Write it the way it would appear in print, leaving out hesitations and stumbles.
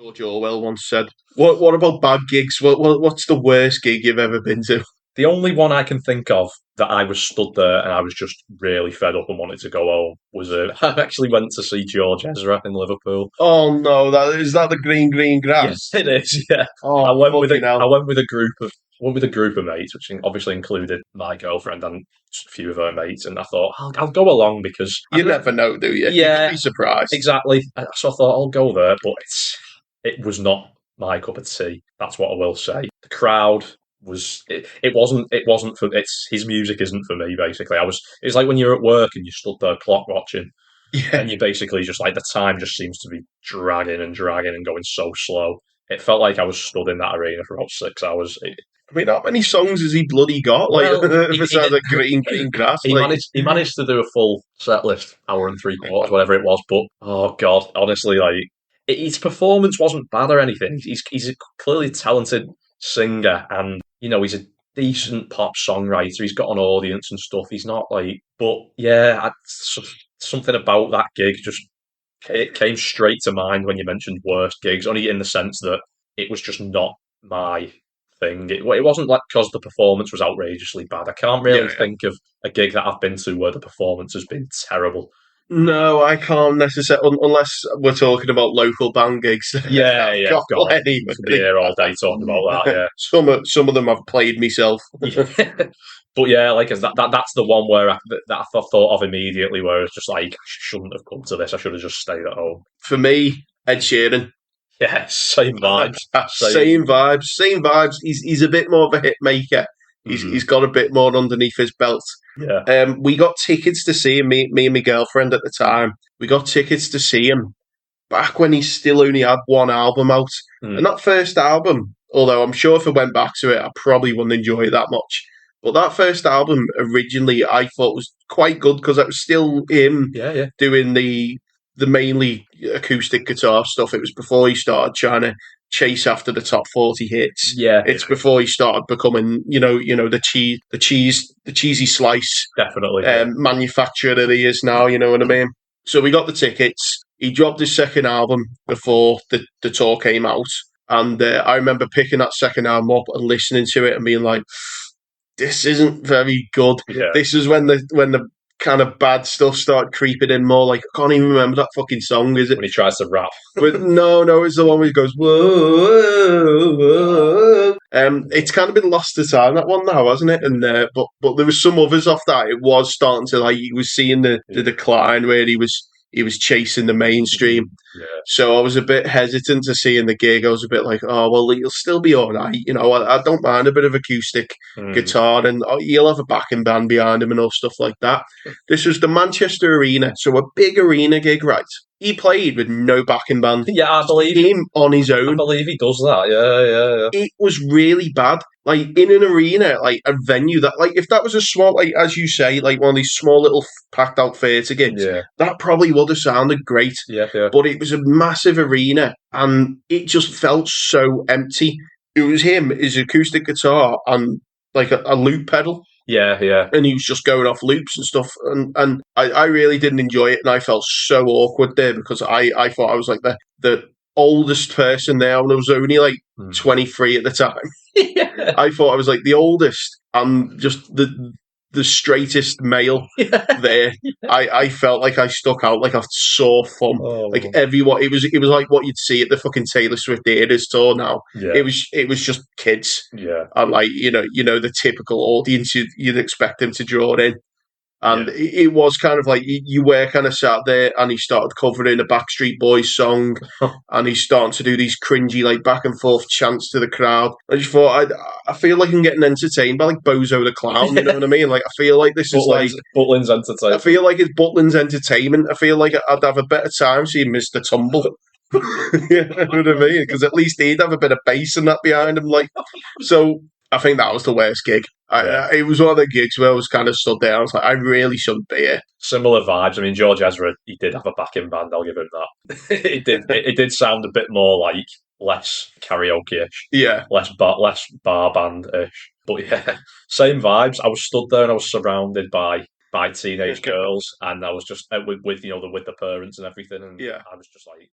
George Orwell once said, "What about bad gigs? What's the worst gig you've ever been to?" The only one I can think of that I was stood there and I was just really fed up and wanted to go home was I actually went to see George Ezra in Liverpool. Oh no, that the green Yes, grass. it is. Yeah, I Oh went with fucking I hell! went with a group of mates, which obviously included my girlfriend and a few of her mates. And I thought I'll go along because You never know, do you? You could yeah, be surprised. exactly. So I thought I'll go there, but it was not my cup of tea. That's what I will say. The crowd it wasn't for it's his music isn't for me. Basically, it's like when you're at work and you stood there clock watching, Yeah, and you basically just like the time just seems to be dragging and dragging and going so slow. It felt like I was stood in that arena for about 6 hours. I mean, how many songs has he bloody got? Like, Well, he besides did. the green grass, He like, managed to do a full set list, hour and three quarters, whatever it was. But oh god, honestly, like his performance wasn't bad or anything. He's a clearly talented singer, and he's a decent pop songwriter. He's got an audience and stuff. He's not like, but yeah, something about that gig just it came straight to mind when you mentioned worst gigs. Only in the sense that it was just not my thing. It wasn't like because the performance was outrageously bad. I can't really yeah. think of a gig that I've been to where the performance has been terrible. No, I can't necessarily, unless we're talking about local band gigs. Yeah, I've yeah, got God, plenty. we could be here all day talking about that. Some of them I've played myself. Yeah, but yeah, like that's the one where I thought of immediately, where it's just like I shouldn't have come to this. I should have just stayed at home. For me, Ed Sheeran. Yeah, same vibes, same. Same vibes, same vibes. He's a bit more of a hit maker. He's got a bit more underneath his belt. Yeah, We got tickets to see him. Me and my girlfriend at the time. We got tickets to see him back when he still only had one album out. mm. And that first album, although I'm sure if I went back to it, I probably wouldn't enjoy it that much. But that first album originally I thought was quite good because it was still him Yeah. doing the mainly acoustic guitar stuff. It was before he started trying to chase after the top 40 hits. Yeah, It's before he started becoming, the cheesy slice definitely. manufacturer that he is now. You know what I mean? So we got the tickets. He dropped his second album before the tour came out, and I remember picking that second album up and listening to it and being like, "This isn't very good." Yeah. This is when the kind of bad stuff started creeping in more. Like, I can't even remember that fucking song. Is it When he tries to rap. but no, it's the one where he goes, whoa, whoa. It's kind of been lost to time, that one now, hasn't it? And but there was some others off that. It was starting to, like, he was seeing the decline where he was chasing the mainstream. Yeah. So I was a bit hesitant to see in the gig. I was a bit like, oh well, he'll still be all right. I don't mind a bit of acoustic guitar, and he'll have a backing band behind him and all stuff like that. This was the Manchester Arena, so a big arena gig, right? He played with no backing band. Yeah, I believe him on his I own. believe he does that. Yeah. It was really bad. Like, in an arena, like a venue that, like, if that was a small, like, as you say, like one of these small little packed out theatre gigs, Yeah. that probably would have sounded great. Yeah. But it was a massive arena and it just felt so empty. It was him, his acoustic guitar, and like a loop pedal. Yeah. And he was just going off loops and stuff. And I really didn't enjoy it. And I felt so awkward there because I thought I was like the oldest person there. And I was only like 23 at the time. Yeah. I thought I was like the oldest and just the straightest male there. I felt like I stuck out like a sore thumb. Oh. Like everyone, it was like what you'd see at the fucking Taylor Swift Eras tour now. Yeah. It was just kids. Yeah. And like, the typical audience you'd expect him to draw in. And it was kind of like you were kind of sat there and he started covering a Backstreet Boys song and he's starting to do these cringy, like, back and forth chants to the crowd. I just thought, I feel like I'm getting entertained by, like, Bozo the Clown, you know what I mean? Like, I feel like this is like... Butlin's entertainment. I feel like it's Butlin's entertainment. I feel like I'd have a better time seeing Mr. Tumble. You know what I mean? Because at least he'd have a bit of bass and that behind him. Like, so... I think that was the worst gig. It was one of the gigs where I was kind of stood there. I was like, I really shouldn't be here. Similar vibes. I mean, George Ezra, he did have a backing band. I'll give him that. It did sound a bit more like less karaoke-ish. Yeah, less bar band-ish. But yeah, same vibes. I was stood there and I was surrounded by teenage girls, and I was just with the parents and everything. And I was just like,